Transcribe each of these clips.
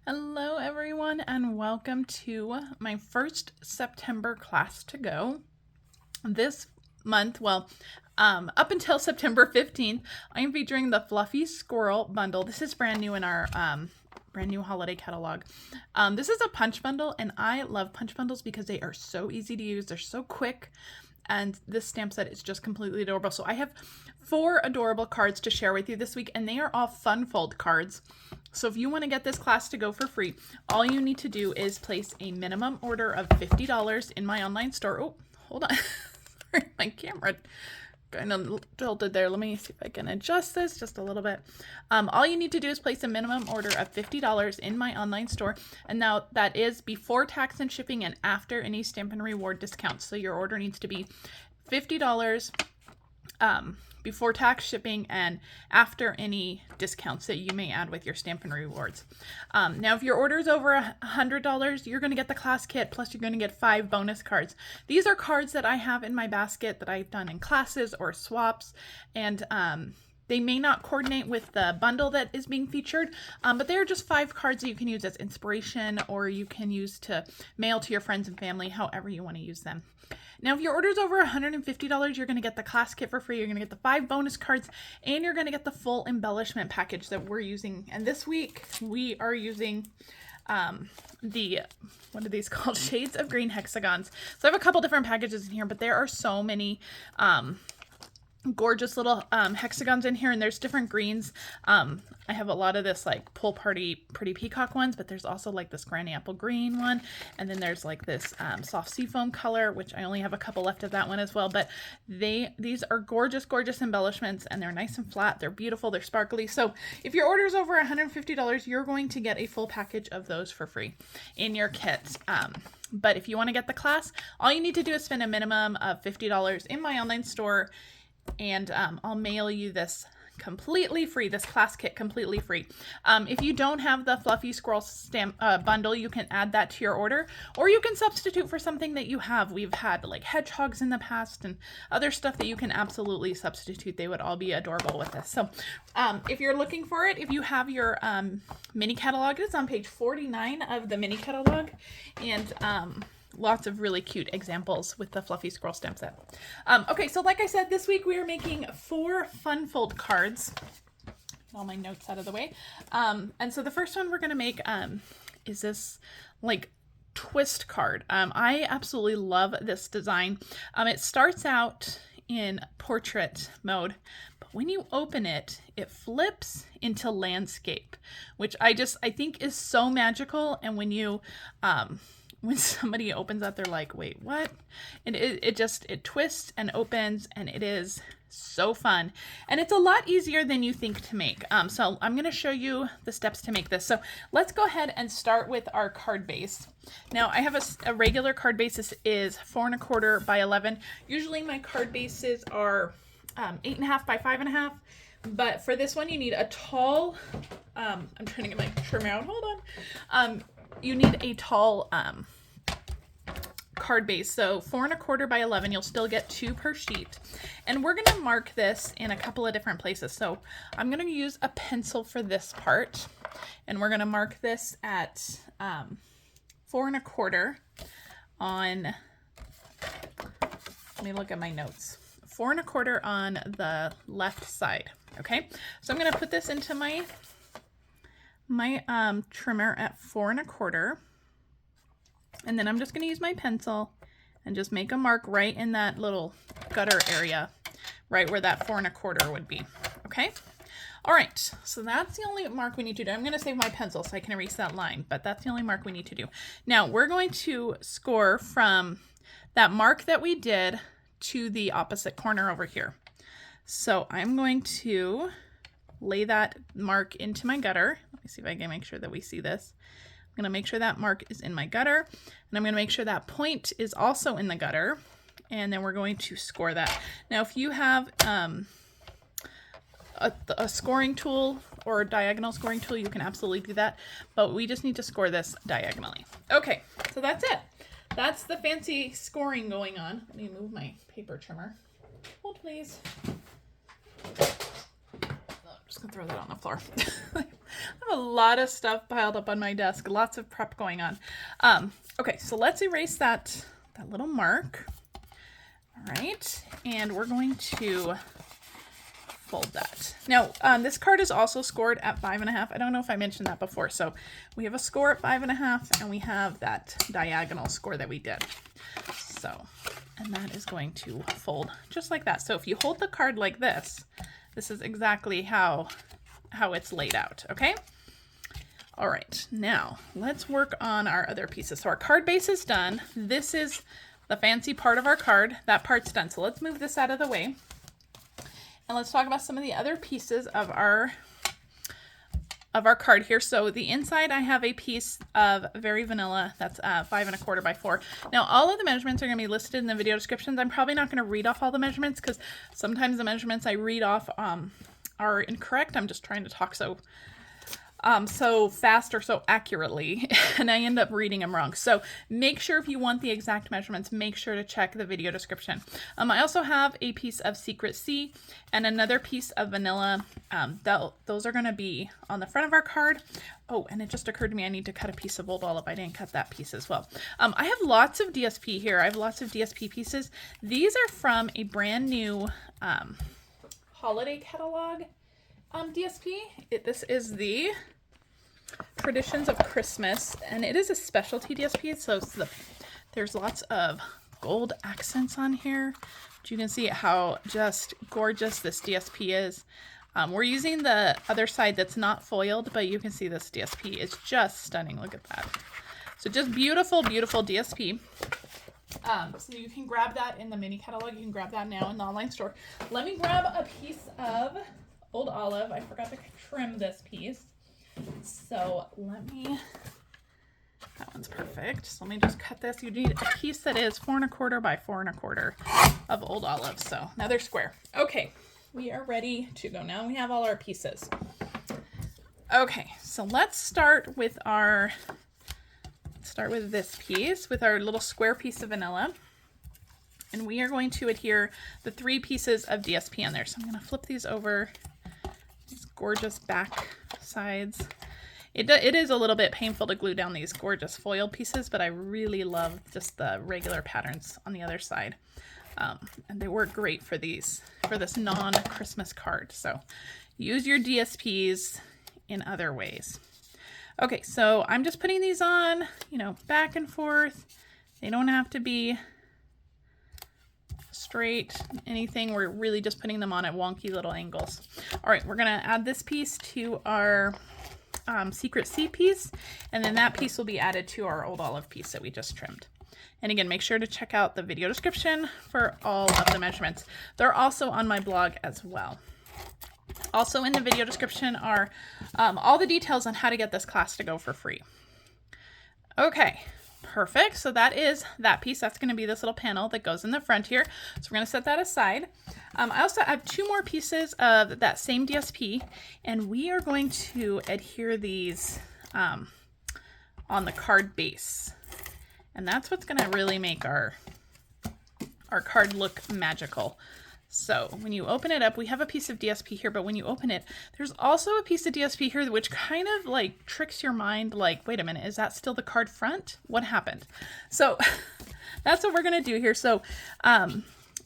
Hello everyone and welcome to my first September class to go. This month, up until September 15th, I am featuring the Fluffy Squirrel Bundle. This is brand new in our brand new holiday catalog. This is a punch bundle and I love punch bundles because they are so easy to use. They're so quick. And this stamp set is just completely adorable. So I have 4 adorable cards to share with you this week, and they are all fun fold cards. So if you want to get this class to go for free, all you need to do is place a minimum order of $50 in my online store. Oh, hold on. Sorry, my camera kind of tilted there. Let me see if I can adjust this just a little bit. All you need to do is place a minimum order of $50 in my online store. And now that is before tax and shipping and after any Stampin' Reward discounts. So your order needs to be $50 before tax, shipping, and after any discounts that you may add with your Stampin' Rewards. Now, if your order is over $100, you're going to get the class kit, plus you're going to get 5 bonus cards. These are cards that I have in my basket that I've done in classes or swaps, and they may not coordinate with the bundle that is being featured, but they're just 5 cards that you can use as inspiration, or you can use to mail to your friends and family, however you want to use them. Now, if your order is over $150, you're going to get the class kit for free. You're going to get the 5 bonus cards, and you're going to get the full embellishment package that we're using. And this week, we are using what are these called? Shades of Green Hexagons. So I have a couple different packages in here, but there are so many gorgeous little hexagons in here, and there's different greens. I have a lot of this like Pool Party Pretty Peacock ones, but there's also like this Granny Apple Green one, and then there's like this soft seafoam color, which I only have a couple left of that one as well. But these are gorgeous embellishments, and they're nice and flat. They're beautiful. They're sparkly. So if your order is over $150, you're going to get a full package of those for free in your kit. But if you want to get the class, all you need to do is spend a minimum of $50 in my online store, and I'll mail you this completely free, this class kit completely free. If you don't have the Fluffy Squirrel stamp bundle, you can add that to your order, or you can substitute for something that you have. We've had like hedgehogs in the past and other stuff that you can absolutely substitute. They would all be adorable with this. So if you're looking for it, if you have your mini catalog, it's on page 49 of the mini catalog, and lots of really cute examples with the Fluffy Squirrel stamp set. Okay, so like I said, this week we are making 4 fun fold cards. Get all my notes out of the way. And so the first one we're going to make is this like twist card. I absolutely love this design. It starts out in portrait mode, but when you open it, it flips into landscape, which I think is so magical. And when somebody opens that, they're like, wait, what? And it twists and opens, and it is so fun. And it's a lot easier than you think to make. So I'm going to show you the steps to make this. So let's go ahead and start with our card base. Now I have a regular card base. This is 4 1/4 by 11. Usually my card bases are 8 1/2 by 5 1/2. But for this one, you need a tall, I'm trying to get my trim out. Hold on. You need a tall card base. So 4 1/4 by 11, you'll still get 2 per sheet. And we're going to mark this in a couple of different places. So I'm going to use a pencil for this part, and we're going to mark this at 4 1/4 on, let me look at my notes, 4 1/4 on the left side. Okay, so I'm going to put this into my trimmer at 4 1/4, and then I'm just going to use my pencil and just make a mark right in that little gutter area, right where that 4 1/4 would be. Okay, all right, so that's the only mark we need to do. I'm going to save my pencil so I can erase that line, but that's the only mark we need to do. Now we're going to score from that mark that we did to the opposite corner over here. So I'm going to lay that mark into my gutter. Let me see if I can make sure that we see this. I'm going to make sure that mark is in my gutter, and I'm going to make sure that point is also in the gutter, and then we're going to score that. Now, if you have a scoring tool or a diagonal scoring tool, you can absolutely do that, but we just need to score this diagonally. Okay, so that's it. That's the fancy scoring going on. Let me move my paper trimmer. Hold, please. Just gonna throw that on the floor. have a lot of stuff piled up on my desk. Lots of prep going on. Okay, so let's erase that little mark. All right, and we're going to fold that. Now, this card is also scored at 5.5. I don't know if I mentioned that before. So we have a score at 5.5, and we have that diagonal score that we did. So, and that is going to fold just like that. So if you hold the card like this, this is exactly how it's laid out, okay? All right, now let's work on our other pieces. So our card base is done. This is the fancy part of our card. That part's done. So let's move this out of the way. And let's talk about some of the other pieces of our card here. So the inside, I have a piece of very vanilla that's 5.25 by 4. Now all of the measurements are going to be listed in the video descriptions. I'm probably not going to read off all the measurements because sometimes the measurements I read off are incorrect. I'm just trying to talk so fast or so accurately, and I end up reading them wrong. So make sure if you want the exact measurements, make sure to check the video description. I also have a piece of Seret Sea and another piece of vanilla. Those are going to be on the front of our card. Oh, and it just occurred to me I need to cut a piece of Old Olive. I didn't cut that piece as well. I have lots of DSP here. I have lots of DSP pieces. These are from a brand new holiday catalog DSP. This is the Traditions of Christmas, and it is a specialty DSP, so there's lots of gold accents on here. But you can see how just gorgeous this DSP is. We're using the other side that's not foiled, but you can see this DSP is just stunning. Look at that. So just beautiful, beautiful DSP. So you can grab that in the mini catalog. You can grab that now in the online store. Let me grab a piece of Old Olive. I forgot to trim this piece. So that one's perfect. So let me just cut this. You need a piece that is 4.25 by 4.25 of Old Olive. So another square. Okay, we are ready to go. Now we have all our pieces. Okay, so let's start with this piece with our little square piece of vanilla. And we are going to adhere the 3 pieces of DSP on there. So I'm going to flip these over. These gorgeous back sides. It is a little bit painful to glue down these gorgeous foiled pieces, but I really love just the regular patterns on the other side. And they work great for this non-Christmas card. So use your DSPs in other ways. Okay, so I'm just putting these on, back and forth. They don't have to be straight, anything. We're really just putting them on at wonky little angles. All right, we're gonna add this piece to our Seret Sea piece, and then that piece will be added to our Old Olive piece that we just trimmed. And again, make sure to check out the video description for all of the measurements. They're also on my blog as well. Also in the video description are all the details on how to get this class to go for free. Okay. Perfect. So that is that piece. That's going to be this little panel that goes in the front here. So we're going to set that aside. I also have 2 more pieces of that same DSP, and we are going to adhere these on the card base. And that's what's going to really make our card look magical. So when you open it up, we have a piece of DSP here, but when you open it, there's also a piece of DSP here, which kind of like tricks your mind. Like, wait a minute, is that still the card front? What happened? So that's what we're going to do here. So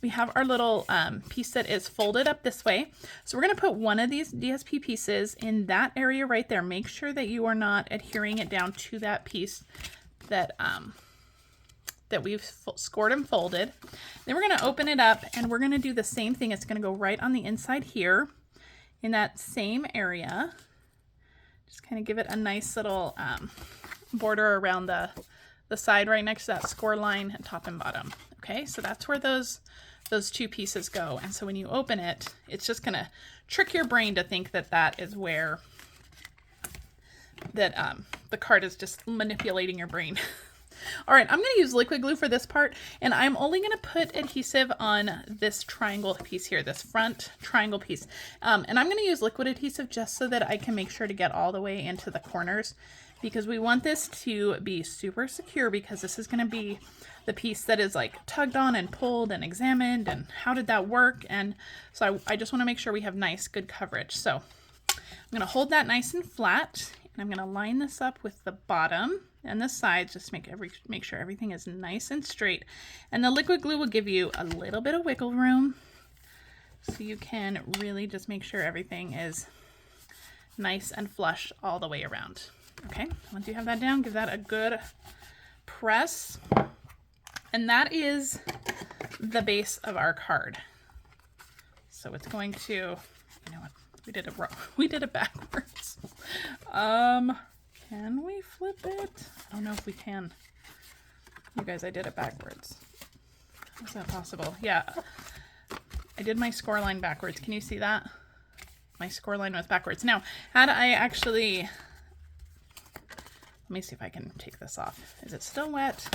we have our little piece that is folded up this way. So we're going to put one of these DSP pieces in that area right there. Make sure that you are not adhering it down to that piece that we've scored and folded. Then we're going to open it up, and we're going to do the same thing. It's going to go right on the inside here in that same area. Just kind of give it a nice little border around the side right next to that score line, top and bottom. Okay, so that's where those 2 pieces go. And so when you open it, it's just going to trick your brain to think that that is where the card is just manipulating your brain. All right, I'm going to use liquid glue for this part, and I'm only going to put adhesive on this triangle piece here, this front triangle piece. And I'm going to use liquid adhesive just so that I can make sure to get all the way into the corners, because we want this to be super secure, because this is going to be the piece that is like tugged on and pulled and examined, and how did that work? And so I just want to make sure we have nice, good coverage. So I'm going to hold that nice and flat, and I'm going to line this up with the bottom and the sides, just make sure everything is nice and straight. And the liquid glue will give you a little bit of wiggle room, so you can really just make sure everything is nice and flush all the way around. Okay, once you have that down, give that a good press. And that is the base of our card. So it's going to, you know what, we did it backwards. Can we flip it? I don't know if we can. You guys, I did it backwards. How is that possible? Yeah, I did my score line backwards. Can you see that? My score line was backwards. Now, had I actually, let me see if I can take this off. Is it still wet?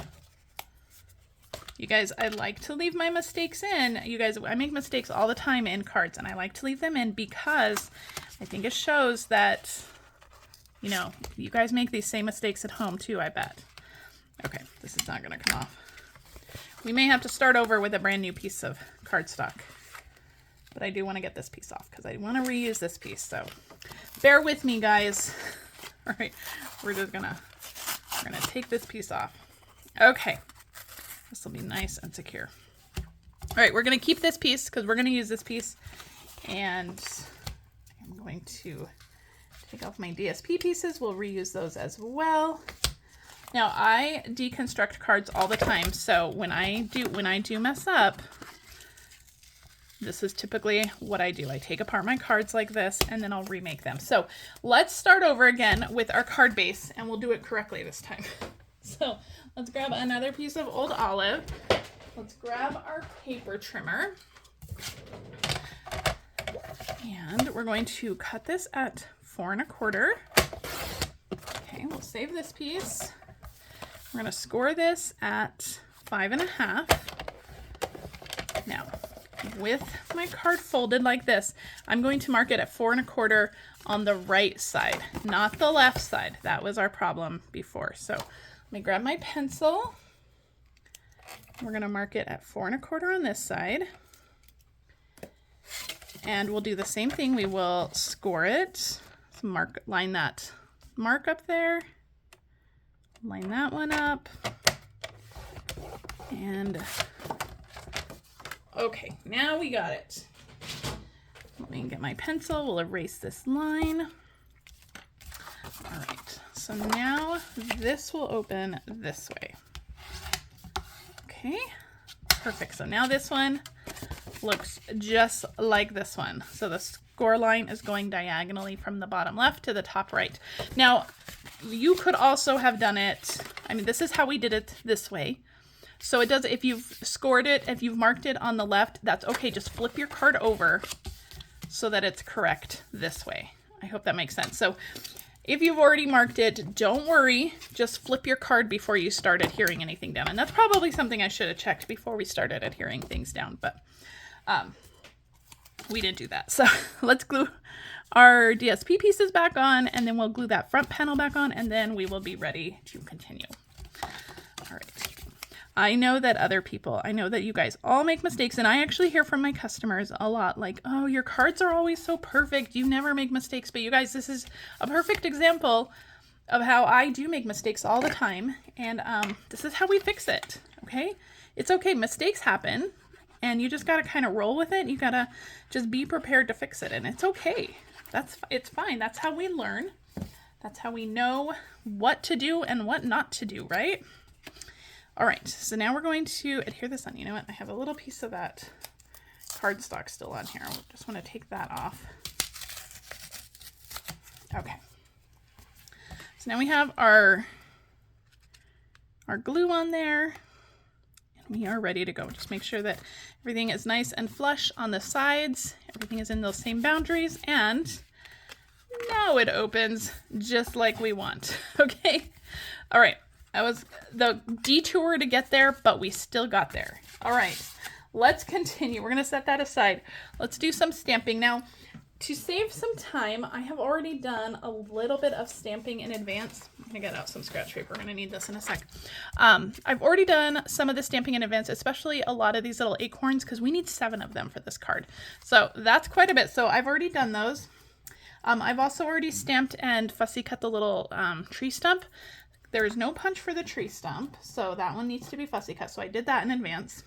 You guys, I like to leave my mistakes in. You guys, I make mistakes all the time in cards, and I like to leave them in because I think it shows that, you know, you guys make these same mistakes at home too, I bet. Okay, this is not going to come off. We may have to start over with a brand new piece of cardstock, but I do want to get this piece off because I want to reuse this piece. So bear with me, guys. All right, we're gonna take this piece off. Okay. This will be nice and secure. All right, we're going to keep this piece because we're going to use this piece. And I'm going to take off my DSP pieces. We'll reuse those as well. Now, I deconstruct cards all the time. So when I do mess up, this is typically what I do. I take apart my cards like this, and then I'll remake them. So let's start over again with our card base, and we'll do it correctly this time. So let's grab another piece of old olive. Let's grab our paper trimmer. And we're going to cut this at 4 1/4. Okay, we'll save this piece. We're going to score this at 5 1/2. Now, with my card folded like this, I'm going to mark it at 4 1/4 on the right side, not the left side. That was our problem before. So let me grab my pencil. We're going to mark it at 4 1/4 on this side. And we'll do the same thing. We will score it. So line that mark up there. Line that one up. And okay, now we got it. Let me get my pencil. We'll erase this line. All right, so now this will open this way. Okay, perfect. So now this one looks just like this one. So the score line is going diagonally from the bottom left to the top right. Now, you could also have done it, I mean, this is how we did it this way. So it does, if you've scored it, if you've marked it on the left, that's okay. Just flip your card over so that it's correct this way. I hope that makes sense. So if you've already marked it, don't worry. Just flip your card before you start adhering anything down. And that's probably something I should have checked before we started adhering things down, but we didn't do that. So let's glue our DSP pieces back on, and then we'll glue that front panel back on, and then we will be ready to continue. All right. I know that I know that you guys all make mistakes, and I actually hear from my customers a lot like, oh, your cards are always so perfect. You never make mistakes. But you guys, this is a perfect example of how I do make mistakes all the time. And this is how we fix it. Okay. It's okay. Mistakes happen, and you just got to kind of roll with it. You got to just be prepared to fix it. And it's okay. It's fine. That's how we learn. That's how we know what to do and what not to do, right? All right, so now we're going to adhere this on. You know what? I have a little piece of that cardstock still on here. I just want to take that off. Okay. So now we have our glue on there, and we are ready to go. Just make sure that everything is nice and flush on the sides. Everything is in those same boundaries, and now it opens just like we want. Okay. All right. That was the detour to get there, but we still got there. All right, let's continue. We're going to set that aside. Let's do some stamping. Now, to save some time, I have already done a little bit of stamping in advance. I'm going to get out some scratch paper. We're going to need this in a sec. I've already done some of the stamping in advance, especially a lot of these little acorns, because we need 7 of them for this card. So that's quite a bit. So I've already done those. I've also already stamped and fussy cut the little tree stump. There is no punch for the tree stump, so that one needs to be fussy cut. So I did that in advance.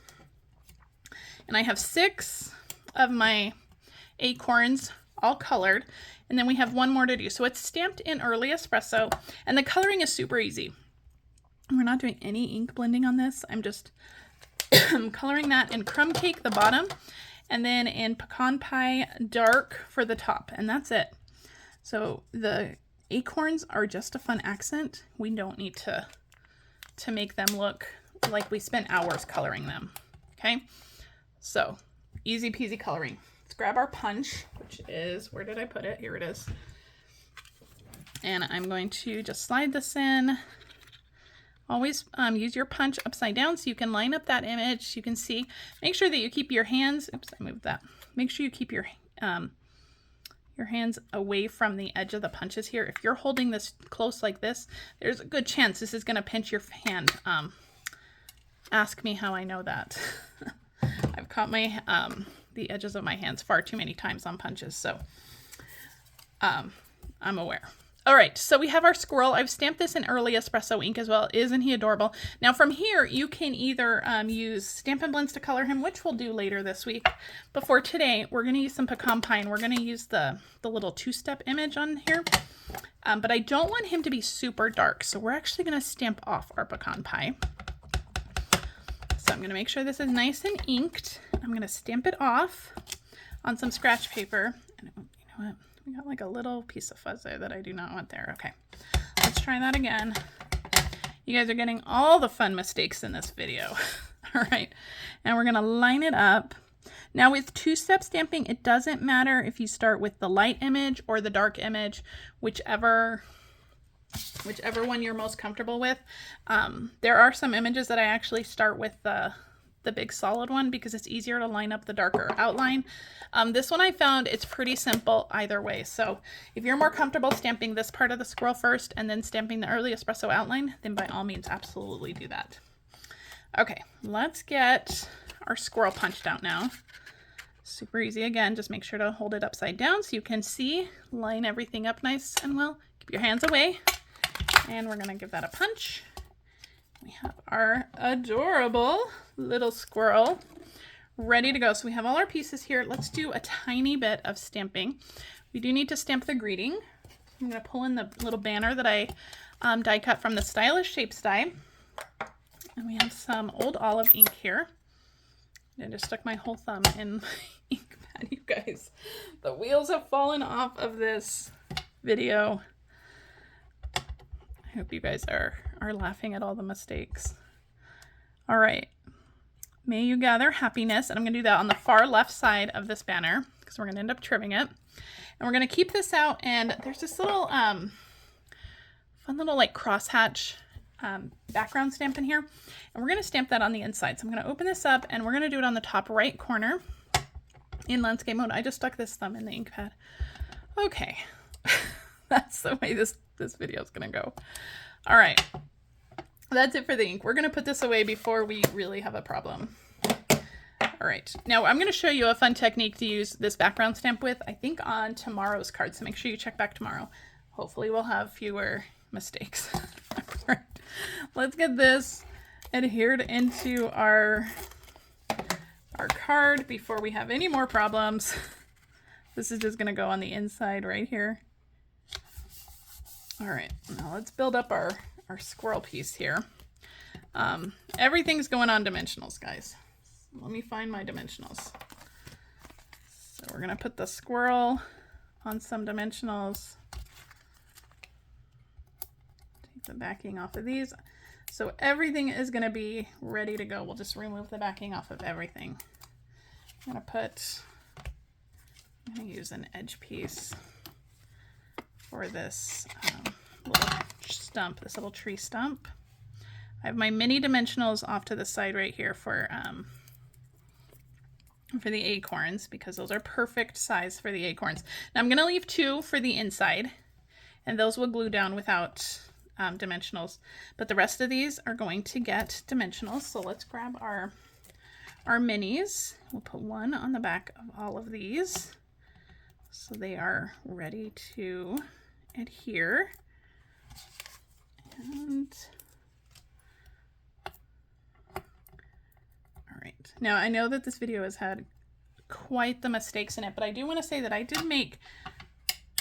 And I have 6 of my acorns all colored. And then we have one more to do. So it's stamped in early espresso. And the coloring is super easy. We're not doing any ink blending on this. I'm just coloring that in crumb cake, the bottom. And then in pecan pie dark for the top. And that's it. So the acorns are just a fun accent. We don't need to make them look like we spent hours coloring them. Okay, so easy peasy coloring. Let's grab our punch, which is, where did I put it? Here it is. And I'm going to just slide this in. Always use your punch upside down so you can line up that image. You can see, make sure that you keep your hands, oops, I moved that. Make sure you keep your hands away from the edge of the punches here. If you're holding this close like this, there's a good chance this is going to pinch your hand. Ask me how I know that. I've caught my the edges of my hands far too many times on punches, so I'm aware. All right, so we have our squirrel. I've stamped this in early espresso ink as well. Isn't he adorable? Now from here, you can either use Stampin' Blends to color him, which we'll do later this week. But for today, we're going to use some pecan pie, and we're going to use the little 2-step image on here. But I don't want him to be super dark, so we're actually going to stamp off our pecan pie. So I'm going to make sure this is nice and inked. I'm going to stamp it off on some scratch paper. And you know what? We got like a little piece of fuzz there that I do not want there. Okay, let's try that again. You guys are getting all the fun mistakes in this video. All right, and we're gonna line it up. Now with 2-step stamping, it doesn't matter if you start with the light image or the dark image, whichever one you're most comfortable with. There are some images that I actually start with the big solid one because it's easier to line up the darker outline. This one I found it's pretty simple either way. So if you're more comfortable stamping this part of the squirrel first and then stamping the early espresso outline, then by all means, absolutely do that. Okay, let's get our squirrel punched out now. Super easy again, just make sure to hold it upside down so you can see, line everything up nice and well. Keep your hands away, and we're gonna give that a punch. We have our adorable little squirrel ready to go. So we have all our pieces here. Let's do a tiny bit of stamping. We do need to stamp the greeting. I'm going to pull in the little banner that I die cut from the Stylish Shapes die. And we have some old olive ink here. I just stuck my whole thumb in my ink pad, you guys. The wheels have fallen off of this video. I hope you guys are laughing at all the mistakes. All right. May you gather happiness. And I'm going to do that on the far left side of this banner because we're going to end up trimming it. And we're going to keep this out. And there's this little fun little like crosshatch background stamp in here. And we're going to stamp that on the inside. So I'm going to open this up and we're going to do it on the top right corner in landscape mode. I just stuck this thumb in the ink pad. Okay. That's the way this video is going to go. All right. That's it for the ink. We're going to put this away before we really have a problem. All right. Now I'm going to show you a fun technique to use this background stamp with, I think on tomorrow's card. So make sure you check back tomorrow. Hopefully we'll have fewer mistakes. All right. Let's get this adhered into our card before we have any more problems. This is just going to go on the inside right here. All right. Now let's build up our squirrel piece here. Everything's going on dimensionals, guys. Let me find my dimensionals. So we're gonna put the squirrel on some dimensionals. Take the backing off of these. So everything is gonna be ready to go. We'll just remove the backing off of everything. I'm gonna use an edge piece for this little stump, this little tree stump. I have my mini dimensionals off to the side right here for the acorns because those are perfect size for the acorns. Now I'm going to leave 2 for the inside and those will glue down without dimensionals, but the rest of these are going to get dimensionals. So let's grab our minis. We'll put one on the back of all of these. so they are ready to adhere. And all right, now I know that this video has had quite the mistakes in it, but I do want to say that I did make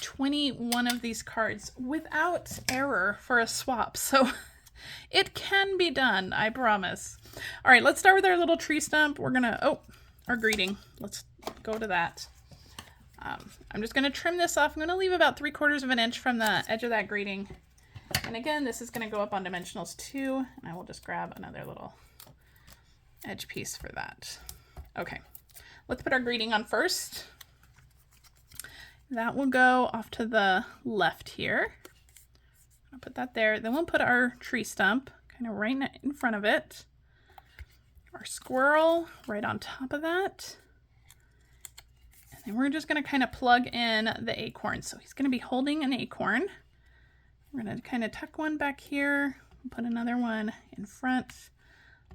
21 of these cards without error for a swap, so it can be done, I promise. All right, let's start with our little tree stump. We're gonna, oh, our greeting. Let's go to that. I'm just gonna trim this off. I'm gonna leave about 3/4 of an inch from the edge of that greeting. And again, this is gonna go up on dimensionals too, and I will just grab another little edge piece for that. Okay. Let's put our greeting on first. That will go off to the left here. I'll put that there. Then we'll put our tree stump kind of right in front of it. Our squirrel right on top of that. And then we're just going to kind of plug in the acorn. So he's going to be holding an acorn. We're going to kind of tuck one back here. Put another one in front.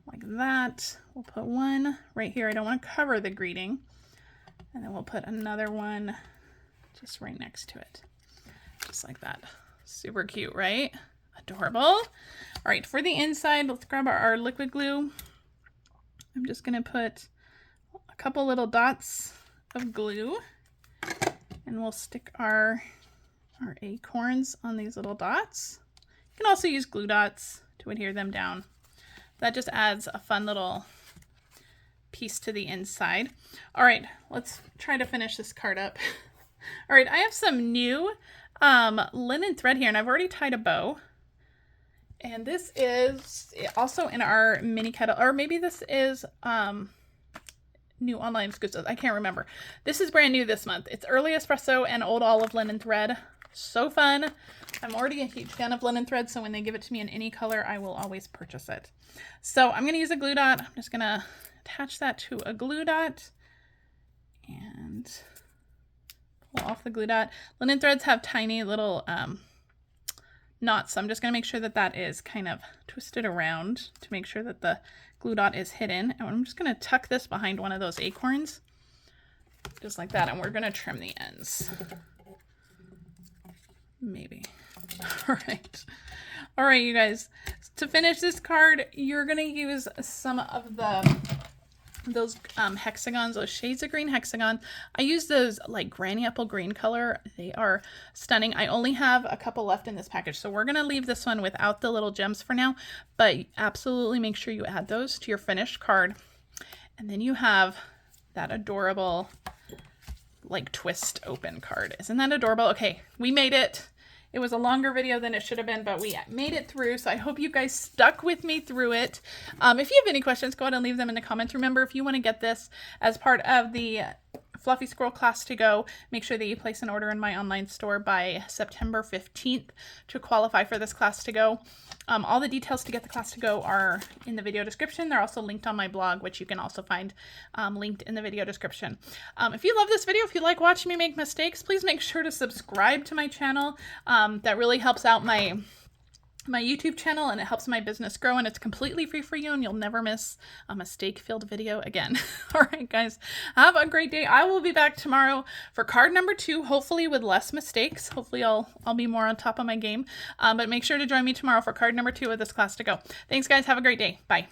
Like that. We'll put one right here. I don't want to cover the greeting. And then we'll put another one just right next to it. Just like that. Super cute, right? Adorable. All right, for the inside, let's grab our liquid glue. I'm just going to put a couple little dots of glue. And we'll stick our acorns on these little dots. You can also use glue dots to adhere them down. That just adds a fun little piece to the inside. All right, let's try to finish this card up. All right, I have some new linen thread here, and I've already tied a bow. And this is also in our mini kettle, or maybe this is new online exclusive. I can't remember. This is brand new this month. It's Early Espresso and Old Olive linen thread. So fun. I'm already a huge fan of linen thread, so when they give it to me in any color, I will always purchase it. So I'm going to use a glue dot. I'm just going to attach that to a glue dot and pull off the glue dot. Linen threads have tiny little knots, so I'm just going to make sure that that is kind of twisted around to make sure that the glue dot is hidden. And I'm just going to tuck this behind one of those acorns, just like that, and we're going to trim the ends. Maybe. All right. All right, you guys. To finish this card, you're going to use some of those hexagons, those Shades of Green Hexagons. I use those like granny apple green color. They are stunning. I only have a couple left in this package, so we're going to leave this one without the little gems for now, but absolutely make sure you add those to your finished card. And then you have that adorable like twist open card. Isn't that adorable? Okay, we made it. It was a longer video than it should have been, but we made it through, so I hope you guys stuck with me through it. If you have any questions, go ahead and leave them in the comments. Remember, if you want to get this as part of the Fluffy Squirrel class to go, make sure that you place an order in my online store by September 15th to qualify for this class to go. All the details to get the class to go are in the video description. They're also linked on my blog, which you can also find linked in the video description. If you love this video, if you like watching me make mistakes, please make sure to subscribe to my channel. That really helps out my YouTube channel, and it helps my business grow, and it's completely free for you, and you'll never miss a mistake-filled video again. All right, guys, have a great day. I will be back tomorrow for card number 2, hopefully with less mistakes. Hopefully I'll be more on top of my game, but make sure to join me tomorrow for card number 2 of this class to go. Thanks, guys. Have a great day. Bye.